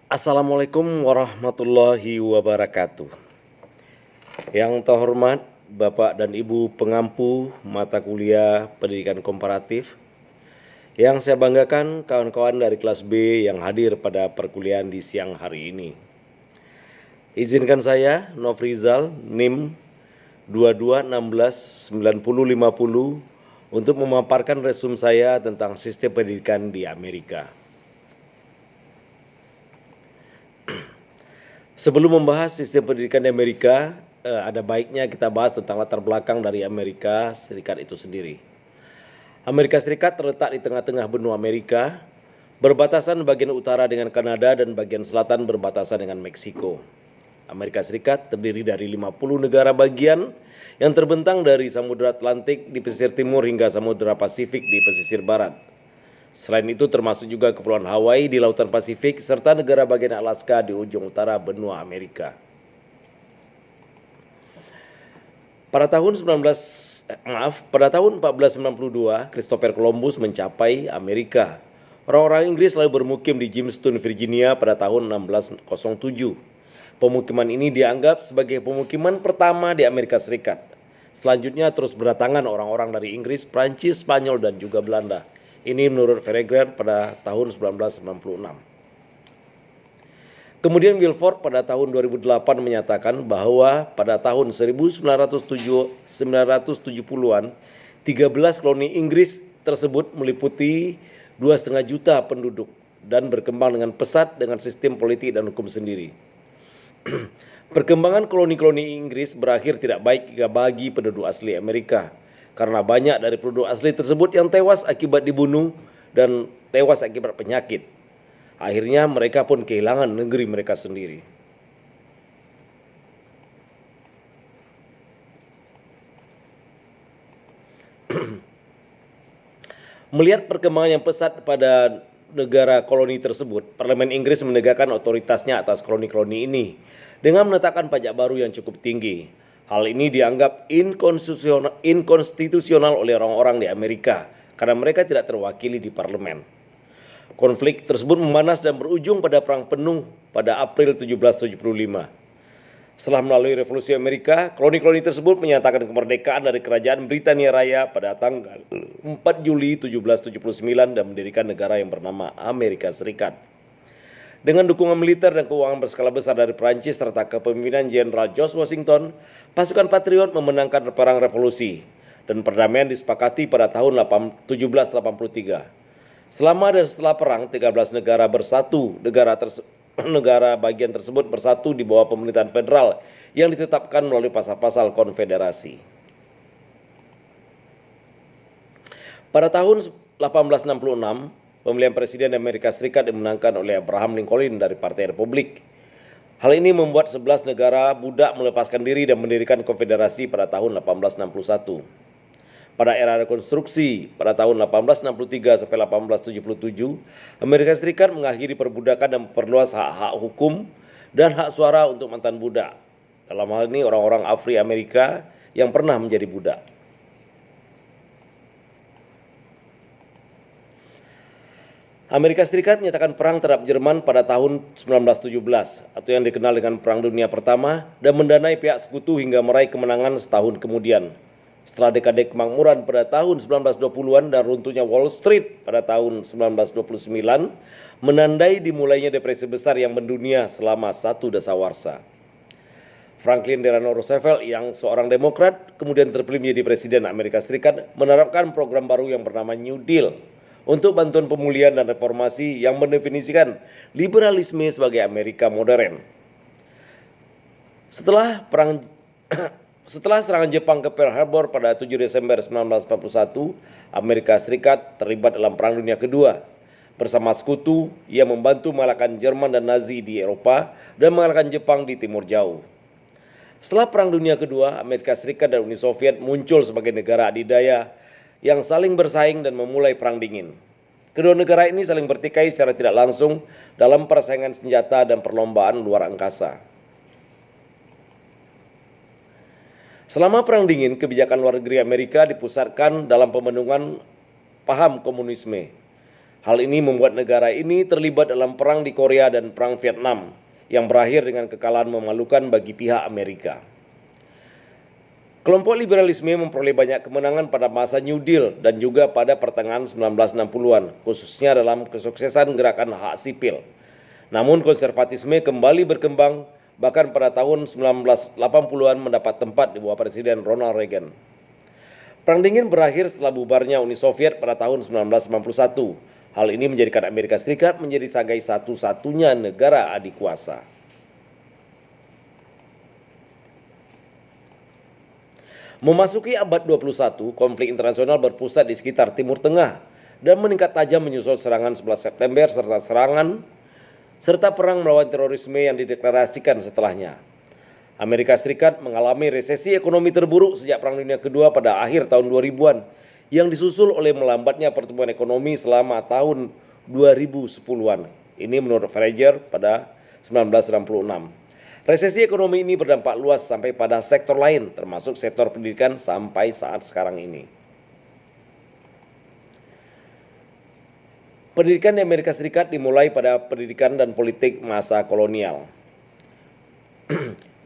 Assalamualaikum warahmatullahi wabarakatuh. Yang terhormat Bapak dan Ibu pengampu mata kuliah pendidikan komparatif, yang saya banggakan kawan-kawan dari kelas B yang hadir pada perkuliahan di siang hari ini. Izinkan saya, Nofrizal, NIM 22169050 untuk memaparkan resume saya tentang sistem pendidikan di Amerika. Sebelum membahas sistem pendidikan di Amerika, ada baiknya kita bahas tentang latar belakang dari Amerika Serikat itu sendiri. Amerika Serikat terletak di tengah-tengah benua Amerika, berbatasan bagian utara dengan Kanada dan bagian selatan berbatasan dengan Meksiko. Amerika Serikat terdiri dari 50 negara bagian yang terbentang dari Samudra Atlantik di pesisir timur hingga Samudra Pasifik di pesisir barat. Selain itu termasuk juga Kepulauan Hawaii di Lautan Pasifik serta negara bagian Alaska di ujung utara benua Amerika. Pada tahun 1492, Christopher Columbus mencapai Amerika. Orang-orang Inggris lalu bermukim di Jamestown, Virginia pada tahun 1607. Pemukiman ini dianggap sebagai pemukiman pertama di Amerika Serikat. Selanjutnya terus berdatangan orang-orang dari Inggris, Prancis, Spanyol, dan juga Belanda. Ini menurut Verreger pada tahun 1996. Kemudian Wilford pada tahun 2008 menyatakan bahwa pada tahun 1970-an, 13 koloni Inggris tersebut meliputi 2,5 juta penduduk dan berkembang dengan pesat dengan sistem politik dan hukum sendiri. Perkembangan koloni-koloni Inggris berakhir tidak baik bagi penduduk asli Amerika, karena banyak dari penduduk asli tersebut yang tewas akibat dibunuh dan tewas akibat penyakit. Akhirnya mereka pun kehilangan negeri mereka sendiri. Melihat perkembangan yang pesat pada negara koloni tersebut, Parlemen Inggris menegakkan otoritasnya atas koloni-koloni ini dengan menetapkan pajak baru yang cukup tinggi. Hal ini dianggap inkonstitusional oleh orang-orang di Amerika karena mereka tidak terwakili di parlemen. Konflik tersebut memanas dan berujung pada perang penuh pada April 1775. Setelah melalui revolusi Amerika, koloni-koloni tersebut menyatakan kemerdekaan dari kerajaan Britania Raya pada tanggal 4 Juli 1779 dan mendirikan negara yang bernama Amerika Serikat. Dengan dukungan militer dan keuangan berskala besar dari Prancis serta kepemimpinan Jenderal George Washington, pasukan Patriot memenangkan perang revolusi dan perdamaian disepakati pada tahun 1783. Selama dan setelah perang, 13 negara bersatu, negara bagian tersebut bersatu di bawah pemerintahan federal yang ditetapkan melalui pasal-pasal konfederasi. Pada tahun 1866, pemilihan presiden Amerika Serikat dimenangkan oleh Abraham Lincoln dari Partai Republik. Hal ini membuat 11 negara budak melepaskan diri dan mendirikan konfederasi pada tahun 1861. Pada era rekonstruksi pada tahun 1863 sampai 1877, Amerika Serikat mengakhiri perbudakan dan memperluas hak-hak hukum dan hak suara untuk mantan budak. Dalam hal ini orang-orang Afri Amerika yang pernah menjadi budak. Amerika Serikat menyatakan perang terhadap Jerman pada tahun 1917 atau yang dikenal dengan Perang Dunia Pertama dan mendanai pihak sekutu hingga meraih kemenangan setahun kemudian. Setelah dekade kemakmuran pada tahun 1920-an dan runtuhnya Wall Street pada tahun 1929, menandai dimulainya depresi besar yang mendunia selama satu dasawarsa. Franklin Delano Roosevelt yang seorang demokrat kemudian terpilih menjadi presiden Amerika Serikat menerapkan program baru yang bernama New Deal untuk bantuan pemulihan dan reformasi yang mendefinisikan liberalisme sebagai Amerika modern. Setelah serangan Jepang ke Pearl Harbor pada 7 Desember 1941, Amerika Serikat terlibat dalam Perang Dunia Kedua. Bersama sekutu, ia membantu mengalahkan Jerman dan Nazi di Eropa dan mengalahkan Jepang di Timur Jauh. Setelah Perang Dunia Kedua, Amerika Serikat dan Uni Soviet muncul sebagai negara adidaya yang saling bersaing dan memulai Perang Dingin. Kedua negara ini saling bertikai secara tidak langsung dalam persaingan senjata dan perlombaan luar angkasa. Selama Perang Dingin, kebijakan luar negeri Amerika dipusatkan dalam pemenuhan paham komunisme. Hal ini membuat negara ini terlibat dalam perang di Korea dan perang Vietnam yang berakhir dengan kekalahan memalukan bagi pihak Amerika. Kelompok liberalisme memperoleh banyak kemenangan pada masa New Deal dan juga pada pertengahan 1960-an, khususnya dalam kesuksesan gerakan hak sipil. Namun konservatisme kembali berkembang, bahkan pada tahun 1980-an mendapat tempat di bawah Presiden Ronald Reagan. Perang dingin berakhir setelah bubarnya Uni Soviet pada tahun 1991. Hal ini menjadikan Amerika Serikat menjadi sebagai satu-satunya negara adikuasa. Memasuki abad 21, konflik internasional berpusat di sekitar Timur Tengah dan meningkat tajam menyusul serangan 11 September serta perang melawan terorisme yang dideklarasikan setelahnya. Amerika Serikat mengalami resesi ekonomi terburuk sejak Perang Dunia Kedua pada akhir tahun 2000-an yang disusul oleh melambatnya pertumbuhan ekonomi selama tahun 2010-an. Ini menurut Fraser pada 1996. Resesi ekonomi ini berdampak luas sampai pada sektor lain, termasuk sektor pendidikan sampai saat sekarang ini. Pendidikan di Amerika Serikat dimulai pada pendidikan dan politik masa kolonial.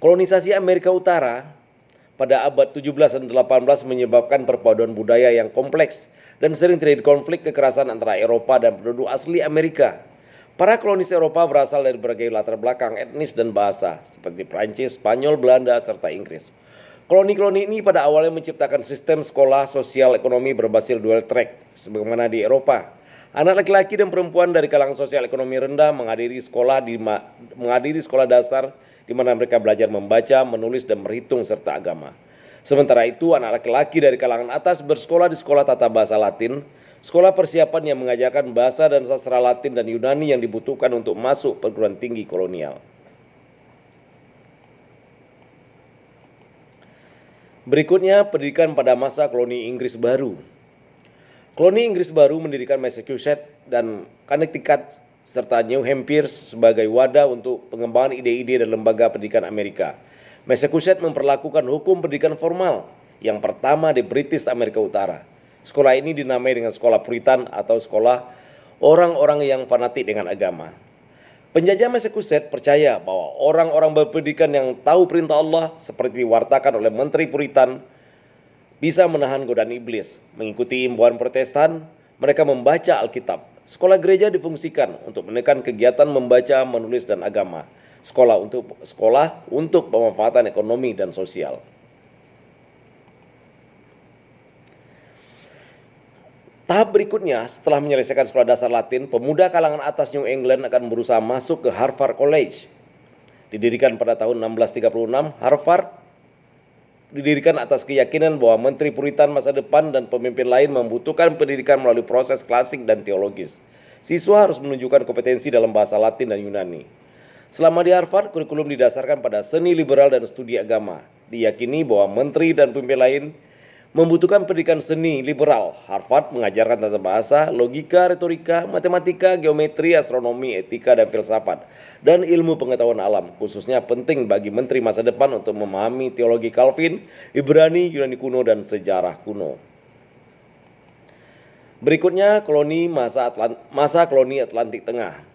Kolonisasi Amerika Utara pada abad 17 dan 18 menyebabkan perpaduan budaya yang kompleks dan sering terjadi konflik kekerasan antara Eropa dan penduduk asli Amerika. Para kolonis Eropa berasal dari berbagai latar belakang etnis dan bahasa, seperti Prancis, Spanyol, Belanda, serta Inggris. Koloni-koloni ini pada awalnya menciptakan sistem sekolah sosial ekonomi berbasis dual track, sebagaimana di Eropa. Anak laki-laki dan perempuan dari kalangan sosial ekonomi rendah menghadiri sekolah dasar di mana mereka belajar membaca, menulis, dan berhitung serta agama. Sementara itu, anak laki-laki dari kalangan atas bersekolah di sekolah tata bahasa Latin, sekolah persiapan yang mengajarkan bahasa dan sastra Latin dan Yunani yang dibutuhkan untuk masuk perguruan tinggi kolonial. Berikutnya, pendidikan pada masa koloni Inggris baru. Koloni Inggris baru mendirikan Massachusetts dan Connecticut serta New Hampshire sebagai wadah untuk pengembangan ide-ide dan lembaga pendidikan Amerika. Massachusetts memperlakukan hukum pendidikan formal yang pertama di British Amerika Utara. Sekolah ini dinamai dengan sekolah Puritan atau sekolah orang-orang yang fanatik dengan agama. Penjajah Massachusetts percaya bahwa orang-orang berpendidikan yang tahu perintah Allah seperti diwartakan oleh Menteri Puritan bisa menahan godaan iblis. Mengikuti imbauan Protestan, mereka membaca Alkitab. Sekolah gereja difungsikan untuk menekan kegiatan membaca, menulis, dan agama. Sekolah untuk pemanfaatan ekonomi dan sosial. Tahap berikutnya, setelah menyelesaikan sekolah dasar Latin, pemuda kalangan atas New England akan berusaha masuk ke Harvard College. Didirikan pada tahun 1636, Harvard didirikan atas keyakinan bahwa menteri Puritan masa depan dan pemimpin lain membutuhkan pendidikan melalui proses klasik dan teologis. Siswa harus menunjukkan kompetensi dalam bahasa Latin dan Yunani. Selama di Harvard, kurikulum didasarkan pada seni liberal dan studi agama. Diyakini bahwa menteri dan pemimpin lain membutuhkan pendidikan seni liberal. Harvard mengajarkan tata bahasa, logika, retorika, matematika, geometri, astronomi, etika, dan filsafat, dan ilmu pengetahuan alam. Khususnya penting bagi menteri masa depan untuk memahami teologi Calvin, Ibrani, Yunani kuno, dan sejarah kuno. Berikutnya, masa koloni Atlantik Tengah.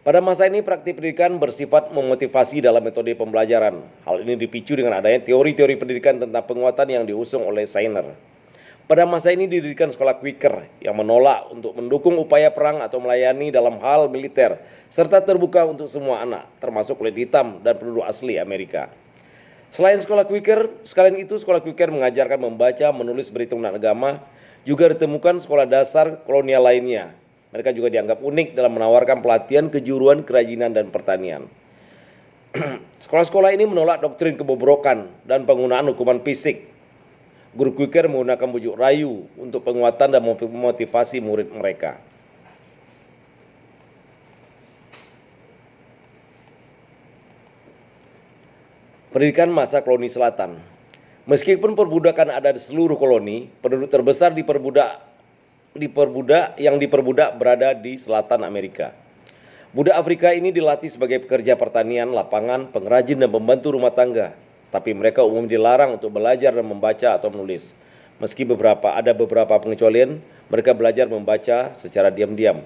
Pada masa ini praktik pendidikan bersifat memotivasi dalam metode pembelajaran. Hal ini dipicu dengan adanya teori-teori pendidikan tentang penguatan yang diusung oleh Sainer. Pada masa ini didirikan sekolah Quaker yang menolak untuk mendukung upaya perang atau melayani dalam hal militer, serta terbuka untuk semua anak, termasuk kulit hitam dan penduduk asli Amerika. Selain sekolah Quaker, sekolah Quaker mengajarkan membaca, menulis, berhitung, dan agama. Juga ditemukan sekolah dasar kolonial lainnya. Mereka juga dianggap unik dalam menawarkan pelatihan kejuruan, kerajinan, dan pertanian. Sekolah-sekolah ini menolak doktrin kebobrokan dan penggunaan hukuman fisik. Guru Quaker menggunakan bujuk rayu untuk penguatan dan memotivasi murid mereka. Pendidikan masa koloni selatan. Meskipun perbudakan ada di seluruh koloni, penduduk terbesar yang diperbudak berada di selatan Amerika. Budak Afrika ini dilatih sebagai pekerja pertanian, lapangan, pengrajin, dan pembantu rumah tangga. Tapi mereka umum dilarang untuk belajar dan membaca atau menulis. Meski ada beberapa pengecualian, mereka belajar membaca secara diam-diam.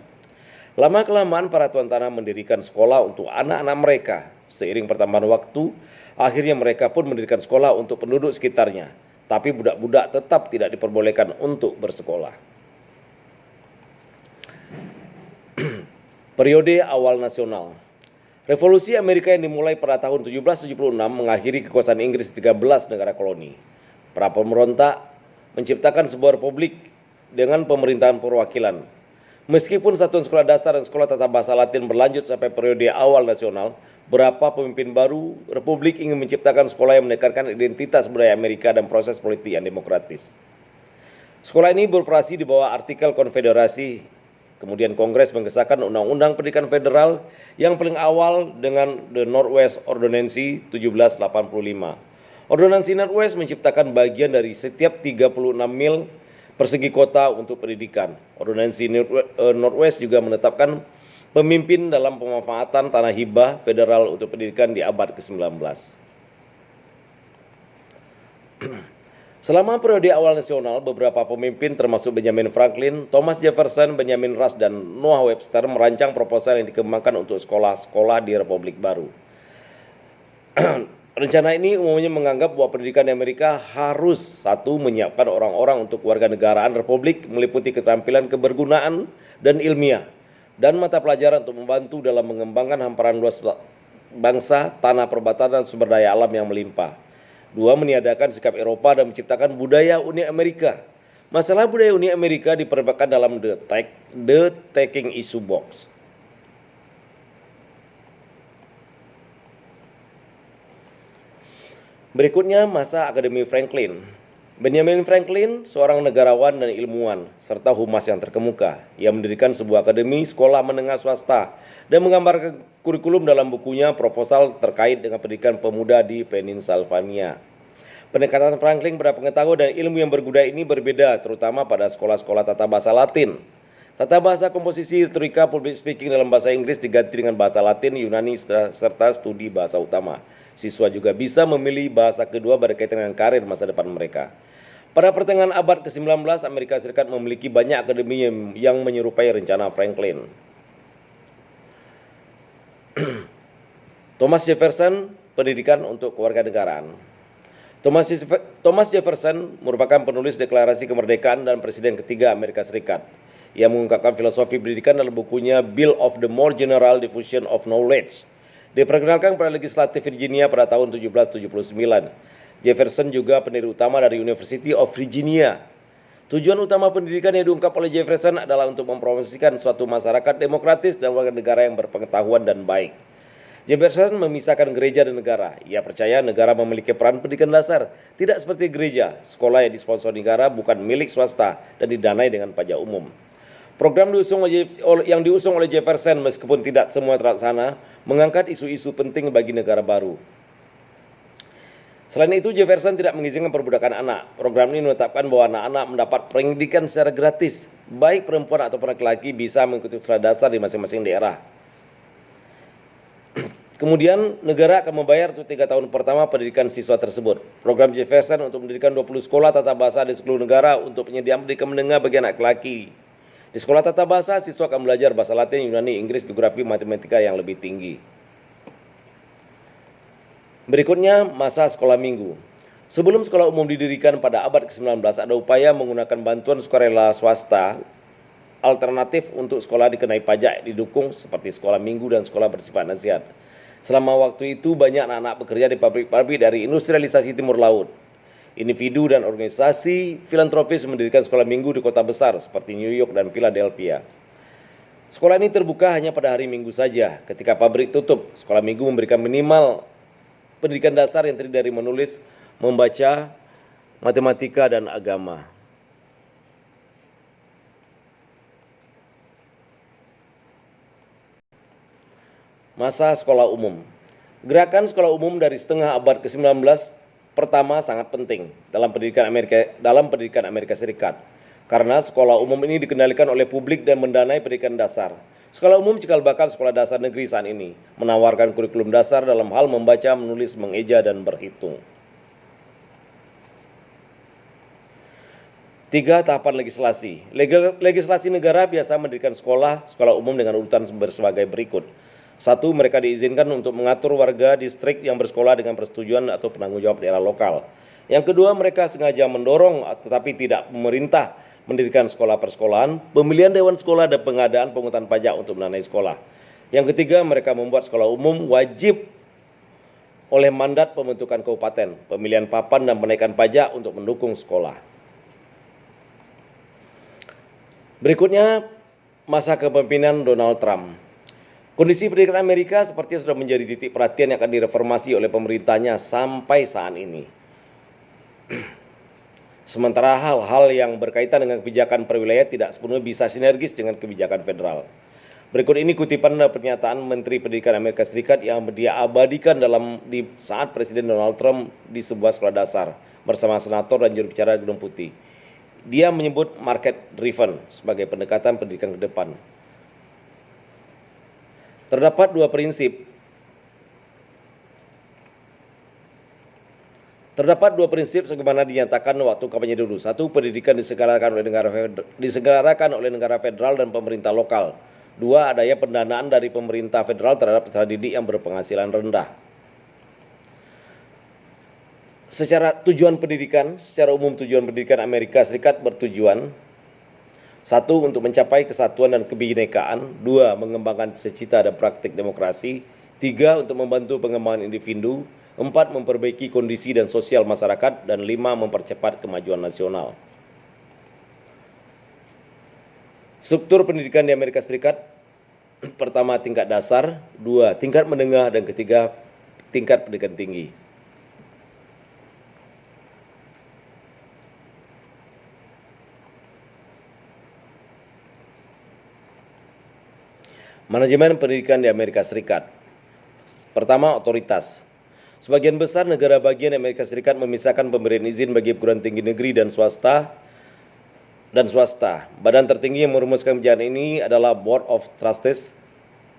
Lama-kelamaan para tuan tanah mendirikan sekolah untuk anak-anak mereka. Seiring pertambahan waktu, akhirnya mereka pun mendirikan sekolah untuk penduduk sekitarnya. Tapi budak-budak tetap tidak diperbolehkan untuk bersekolah. Periode awal nasional. Revolusi Amerika yang dimulai pada tahun 1776 mengakhiri kekuasaan Inggris di 13 negara koloni. Para pemberontak menciptakan sebuah republik dengan pemerintahan perwakilan. Meskipun satuan sekolah dasar dan sekolah tata bahasa Latin berlanjut sampai periode awal nasional, beberapa pemimpin baru republik ingin menciptakan sekolah yang menekankan identitas budaya Amerika dan proses politik yang demokratis. Sekolah ini beroperasi di bawah artikel konfederasi. Kemudian Kongres mengesahkan Undang-Undang Pendidikan Federal yang paling awal dengan The Northwest Ordonancy 1785. Ordonansi Northwest menciptakan bagian dari setiap 36 mil persegi kota untuk pendidikan. Ordonansi Northwest juga menetapkan pemimpin dalam pemanfaatan tanah hibah federal untuk pendidikan di abad ke-19. Selama periode awal nasional, beberapa pemimpin termasuk Benjamin Franklin, Thomas Jefferson, Benjamin Rush, dan Noah Webster merancang proposal yang dikembangkan untuk sekolah-sekolah di Republik Baru. Rencana ini umumnya menganggap bahwa pendidikan di Amerika harus menyiapkan orang-orang untuk kewarganegaraan Republik meliputi keterampilan kebergunaan dan ilmiah, dan mata pelajaran untuk membantu dalam mengembangkan hamparan luas bangsa, tanah perbatasan dan sumber daya alam yang melimpah. 2. Meniadakan sikap Eropa dan menciptakan budaya Uni Amerika. Masalah budaya Uni Amerika diperdebatkan dalam The Taking Issue Box. Berikutnya masa Akademi Franklin. Benjamin Franklin seorang negarawan dan ilmuwan serta humas yang terkemuka. Ia mendirikan sebuah akademi sekolah menengah swasta dan menggambarkan kurikulum dalam bukunya proposal terkait dengan pendidikan pemuda di Pennsylvania. Pendekatan Franklin pada pengetahuan dan ilmu yang berguna ini berbeda, terutama pada sekolah-sekolah tata bahasa Latin. Tata bahasa komposisi, retorika, public speaking dalam bahasa Inggris diganti dengan bahasa Latin, Yunani, serta studi bahasa utama. Siswa juga bisa memilih bahasa kedua berkaitan dengan karir masa depan mereka. Pada pertengahan abad ke-19, Amerika Serikat memiliki banyak akademi yang menyerupai rencana Franklin. Thomas Jefferson, pendidikan untuk kewarganegaraan. Thomas Jefferson merupakan penulis Deklarasi Kemerdekaan dan Presiden ketiga Amerika Serikat. Ia mengungkapkan filosofi pendidikan dalam bukunya Bill of the More General Diffusion of Knowledge. Diperkenalkan pada legislatif Virginia pada tahun 1779. Jefferson juga pendiri utama dari University of Virginia. Tujuan utama pendidikan yang diungkap oleh Jefferson adalah untuk mempromosikan suatu masyarakat demokratis dan warga negara yang berpengetahuan dan baik. Jefferson memisahkan gereja dan negara. Ia percaya negara memiliki peran pendidikan dasar, tidak seperti gereja. Sekolah yang disponsori negara bukan milik swasta dan didanai dengan pajak umum. Program yang diusung oleh Jefferson meskipun tidak semua terlaksana, mengangkat isu-isu penting bagi negara baru. Selain itu, Jefferson tidak mengizinkan perbudakan anak. Program ini menetapkan bahwa anak-anak mendapat pendidikan secara gratis. Baik perempuan atau laki-laki bisa mengikuti sekolah dasar di masing-masing daerah. Kemudian, negara akan membayar untuk 3 tahun pertama pendidikan siswa tersebut. Program Jefferson untuk mendirikan 20 sekolah tata bahasa di seluruh negara untuk penyediaan pendidikan menengah bagi anak laki. Di sekolah tata bahasa, siswa akan belajar bahasa Latin, Yunani, Inggris, geografi, matematika yang lebih tinggi. Berikutnya, masa sekolah minggu. Sebelum sekolah umum didirikan pada abad ke-19, ada upaya menggunakan bantuan sukarela swasta alternatif untuk sekolah dikenai pajak didukung seperti sekolah minggu dan sekolah bersifat nasihat. Selama waktu itu, banyak anak-anak bekerja di pabrik-pabrik dari industrialisasi Timur Laut. Individu dan organisasi filantropis mendirikan sekolah minggu di kota besar seperti New York dan Philadelphia. Sekolah ini terbuka hanya pada hari Minggu saja. Ketika pabrik tutup, sekolah minggu memberikan minimal pendidikan dasar yang terdiri dari menulis, membaca, matematika, dan agama. Masa sekolah umum. Gerakan sekolah umum dari setengah abad ke-19 pertama sangat penting dalam pendidikan Amerika Serikat. Karena sekolah umum ini dikendalikan oleh publik dan mendanai pendidikan dasar. Sekolah umum cikal bakal sekolah dasar negeri saat ini, menawarkan kurikulum dasar dalam hal membaca, menulis, mengeja, dan berhitung. Tiga, tahapan legislasi. Legislasi negara biasa mendirikan sekolah umum dengan urutan sebagai berikut. Satu, mereka diizinkan untuk mengatur warga distrik yang bersekolah dengan persetujuan atau penanggung jawab daerah lokal. Yang kedua, mereka sengaja mendorong tetapi tidak pemerintah mendirikan sekolah persekolahan, pemilihan dewan sekolah dan pengadaan pungutan pajak untuk mendanai sekolah. Yang ketiga, mereka membuat sekolah umum wajib oleh mandat pembentukan kabupaten, pemilihan papan dan penaikan pajak untuk mendukung sekolah. Berikutnya, masa kepemimpinan Donald Trump. Kondisi pendidikan Amerika sepertinya sudah menjadi titik perhatian yang akan direformasi oleh pemerintahnya sampai saat ini. Sementara hal-hal yang berkaitan dengan kebijakan perwilayah tidak sepenuhnya bisa sinergis dengan kebijakan federal. Berikut ini kutipan pernyataan Menteri Pendidikan Amerika Serikat yang dia abadikan di saat Presiden Donald Trump di sebuah sekolah dasar bersama senator dan juru bicara Gedung Putih. Dia menyebut market driven sebagai pendekatan pendidikan ke depan. Terdapat dua prinsip sebagaimana dinyatakan waktu kampanye dulu. Satu, pendidikan diselenggarakan oleh negara federal dan pemerintah lokal. Dua, adanya pendanaan dari pemerintah federal terhadap peserta didik yang berpenghasilan rendah. Secara umum tujuan pendidikan Amerika Serikat bertujuan: satu, untuk mencapai kesatuan dan kebinekaan. Dua, mengembangkan cita-cita dan praktik demokrasi. Tiga, untuk membantu pengembangan individu. Empat, memperbaiki kondisi dan sosial masyarakat. Dan lima, mempercepat kemajuan nasional. Struktur pendidikan di Amerika Serikat: pertama, tingkat dasar. Dua, tingkat menengah. Dan ketiga, tingkat pendidikan tinggi. Manajemen pendidikan di Amerika Serikat. Pertama, otoritas. Sebagian besar negara bagian Amerika Serikat memisahkan pemberian izin bagi perguruan tinggi negeri dan swasta. Badan tertinggi yang merumuskan kebijakan ini adalah Board of Trustees.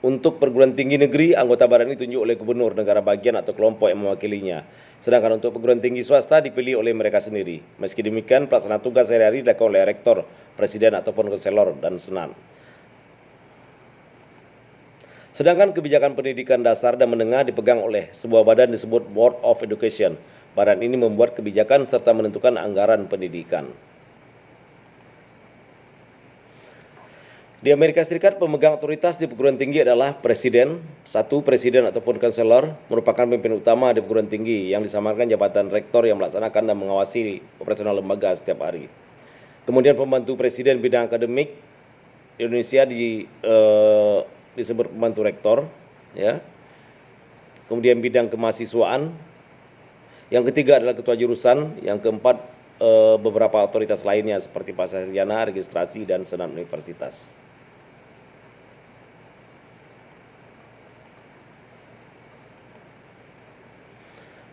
Untuk perguruan tinggi negeri, anggota badan ini ditunjuk oleh gubernur negara bagian atau kelompok yang mewakilinya. Sedangkan untuk perguruan tinggi swasta dipilih oleh mereka sendiri. Meski demikian, pelaksanaan tugas sehari-hari dilakukan oleh rektor, presiden ataupun konselor dan senat. Sedangkan kebijakan pendidikan dasar dan menengah dipegang oleh sebuah badan disebut Board of Education. Badan ini membuat kebijakan serta menentukan anggaran pendidikan. Di Amerika Serikat, pemegang otoritas di perguruan tinggi adalah presiden. Satu, presiden ataupun konselor merupakan pemimpin utama di perguruan tinggi yang disamarkan jabatan rektor yang melaksanakan dan mengawasi operasional lembaga setiap hari. Kemudian pembantu presiden bidang akademik di Indonesia disebut pembantu rektor, ya. Kemudian bidang kemahasiswaan. Yang ketiga adalah ketua jurusan. Yang keempat beberapa otoritas lainnya seperti sarjana, registrasi, dan senat universitas.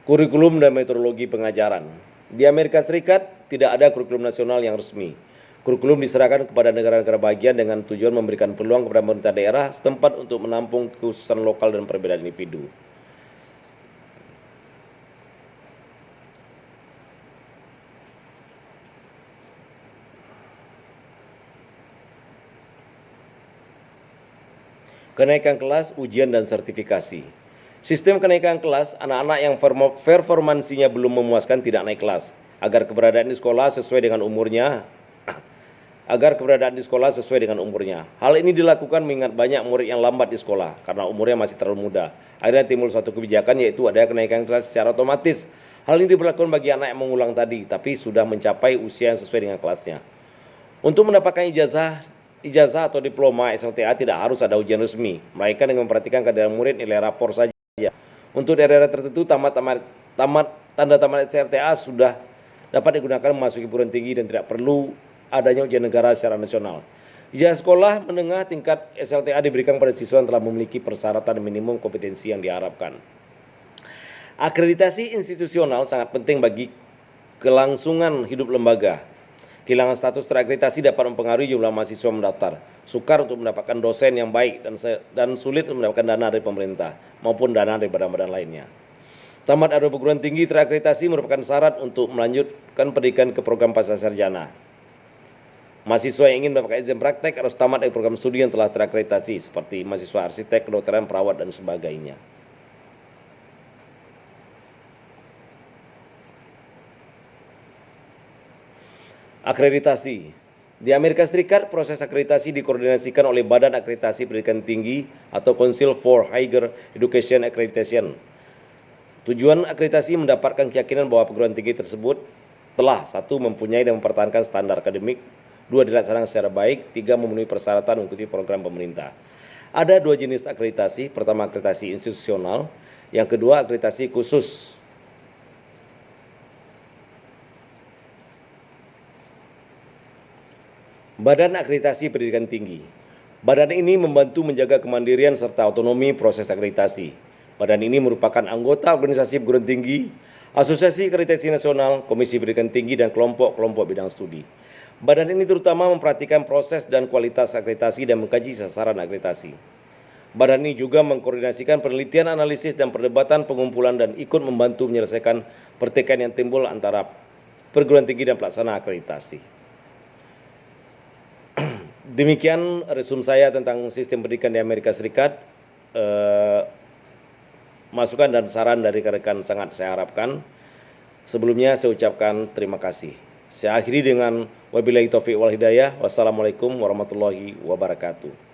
Kurikulum dan metodologi pengajaran. Di Amerika Serikat tidak ada kurikulum nasional yang resmi. Kurikulum diserahkan kepada negara-negara bagian dengan tujuan memberikan peluang kepada pemerintah daerah setempat untuk menampung kekhususan lokal dan perbedaan individu. Kenaikan kelas, ujian, dan sertifikasi. Sistem kenaikan kelas, anak-anak yang performansinya belum memuaskan tidak naik kelas, agar keberadaan di sekolah sesuai dengan umurnya. Hal ini dilakukan mengingat banyak murid yang lambat di sekolah karena umurnya masih terlalu muda. Akhirnya timbul suatu kebijakan, yaitu ada kenaikan kelas secara otomatis. Hal ini diberlakukan bagi anak yang mengulang tadi, tapi sudah mencapai usia yang sesuai dengan kelasnya. Untuk mendapatkan ijazah atau diploma SLTA tidak harus ada ujian resmi, melainkan dengan memperhatikan keadaan murid, nilai rapor saja. Untuk daerah tertentu, tanda tamat SLTA sudah dapat digunakan memasuki perguruan tinggi dan tidak perlu adanya ujian negara secara nasional. Ijazah sekolah menengah tingkat SLTA diberikan pada siswa yang telah memiliki persyaratan minimum kompetensi yang diharapkan. Akreditasi institusional sangat penting bagi kelangsungan hidup lembaga. Kehilangan status terakreditasi dapat mempengaruhi jumlah mahasiswa mendaftar, sukar untuk mendapatkan dosen yang baik, dan sulit untuk mendapatkan dana dari pemerintah maupun dana dari badan-badan lainnya. Tamat dari perguruan tinggi terakreditasi merupakan syarat untuk melanjutkan pendidikan ke program pasca sarjana. Mahasiswa yang ingin mendapatkan izin praktek harus tamat dari program studi yang telah terakreditasi seperti mahasiswa arsitek, kedokteran, perawat, dan sebagainya. Akreditasi. Di Amerika Serikat, proses akreditasi dikoordinasikan oleh Badan Akreditasi Pendidikan Tinggi atau Council for Higher Education Accreditation. Tujuan akreditasi mendapatkan keyakinan bahwa perguruan tinggi tersebut telah 1. Mempunyai dan mempertahankan standar akademik, 2. Dilaksanakan secara baik, 3. Memenuhi persyaratan mengikuti program pemerintah. Ada 2 jenis akreditasi, pertama akreditasi institusional, yang kedua akreditasi khusus. Badan Akreditasi Pendidikan Tinggi. Badan ini membantu menjaga kemandirian serta otonomi proses akreditasi. Badan ini merupakan anggota organisasi perguruan tinggi, Asosiasi Akreditasi Nasional, Komisi Pendidikan Tinggi, dan kelompok-kelompok bidang studi. Badan ini terutama memperhatikan proses dan kualitas akreditasi dan mengkaji sasaran akreditasi. Badan ini juga mengkoordinasikan penelitian, analisis, dan perdebatan pengumpulan dan ikut membantu menyelesaikan pertikaian yang timbul antara perguruan tinggi dan pelaksana akreditasi. Demikian resum saya tentang sistem pendidikan di Amerika Serikat. Masukan dan saran dari rekan-rekan sangat saya harapkan. Sebelumnya saya ucapkan terima kasih. Saya akhiri dengan wabillahi taufiq wal hidayah. Wassalamualaikum warahmatullahi wabarakatuh.